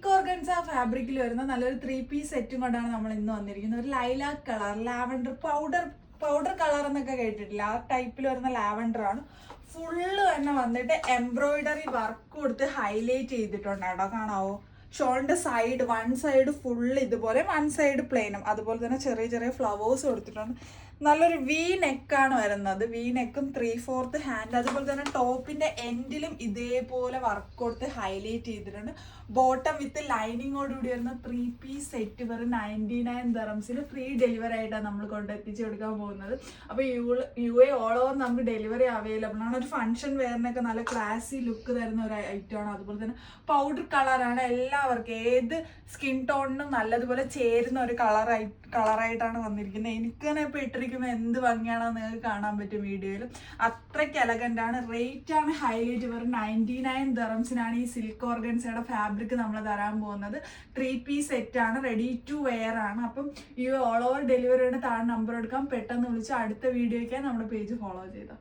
Silk organza ഫാബ്രിക്കിൽ വരുന്ന നല്ലൊരു 3-piece സെറ്റും കൊണ്ടാണ് നമ്മൾ ഇന്ന് വന്നിരിക്കുന്നത്. ഒരു lilac colour, lavender powder colour എന്നൊക്കെ കേട്ടിട്ടില്ല, ആ ടൈപ്പിൽ വരുന്ന ലാവൻഡർ ആണ്. ഫുള്ള് തന്നെ വന്നിട്ട് എംബ്രോയിഡറി വർക്ക് കൊടുത്ത് ഹൈലൈറ്റ് ചെയ്തിട്ടുണ്ട് കേട്ടോ, കാണാവോ? ഷോളിന്റെ സൈഡ്, വൺ സൈഡ് ഫുള്ള് ഇതുപോലെ, വൺ സൈഡ് പ്ലെയിനും, അതുപോലെ തന്നെ ചെറിയ ചെറിയ ഫ്ലവേഴ്സ് കൊടുത്തിട്ടുണ്ട്. നല്ലൊരു വി നെക്കാണ് വരുന്നത്, വി നെക്കും 3/4 ഹാൻഡ്. അതുപോലെ തന്നെ ടോപ്പിന്റെ എൻഡിലും ഇതേപോലെ വർക്ക് കൊടുത്ത് ഹൈലൈറ്റ് ചെയ്തിട്ടുണ്ട്. ബോട്ടം വിത്ത് ലൈനിങ്ങോടുകൂടി വരുന്ന 3-piece സെറ്റ് വെറും 99 dirhams ഫ്രീ ഡെലിവറി ആയിട്ടാണ് നമ്മൾ കൊണ്ടെത്തിച്ച് കൊടുക്കാൻ പോകുന്നത്. അപ്പോൾ UAE ഓൾ ഓവർ നമുക്ക് ഡെലിവറി അവൈലബിൾ ആണ്. ഒരു ഫംഗ്ഷൻ വെയറിനൊക്കെ നല്ല ക്ലാസി ലുക്ക് തരുന്ന ഒരു ഐറ്റമാണ്. അതുപോലെ തന്നെ പൗഡർ കളറാണ്, എല്ലാവർക്കും ഏത് സ്കിൻ ടോണിനും നല്ലതുപോലെ ചേരുന്ന ഒരു കളറായിട്ടാണ് വന്നിരിക്കുന്നത്. എനിക്ക് തന്നെ ഇപ്പോൾ ഇട്ടിരിക്കുന്നത് എന്ത് ഭംഗിയാണെന്ന് നിങ്ങൾക്ക് കാണാൻ പറ്റും വീഡിയോയിൽ. അത്രയ്ക്ക് എലഗൻ്റ് ആണ്. റേറ്റ് ആണ് ഹൈലൈറ്റ്, വെറും 99 dirhams ഈ സിൽക്ക് ഓർഗൻസയുടെ ഫാബ്രിക് നമ്മൾ തരാൻ പോകുന്നത്. 3-piece സെറ്റാണ്, റെഡി ടു വെയർ ആണ്. അപ്പം ഈ ഓൾ ഓവർ ഡെലിവറിയുടെ താഴെ നമ്പർ എടുക്കാം, പെട്ടെന്ന് വിളിച്ച് അടുത്ത വീഡിയോയ്ക്കായി നമ്മുടെ പേജ് ഫോളോ ചെയ്താൽ.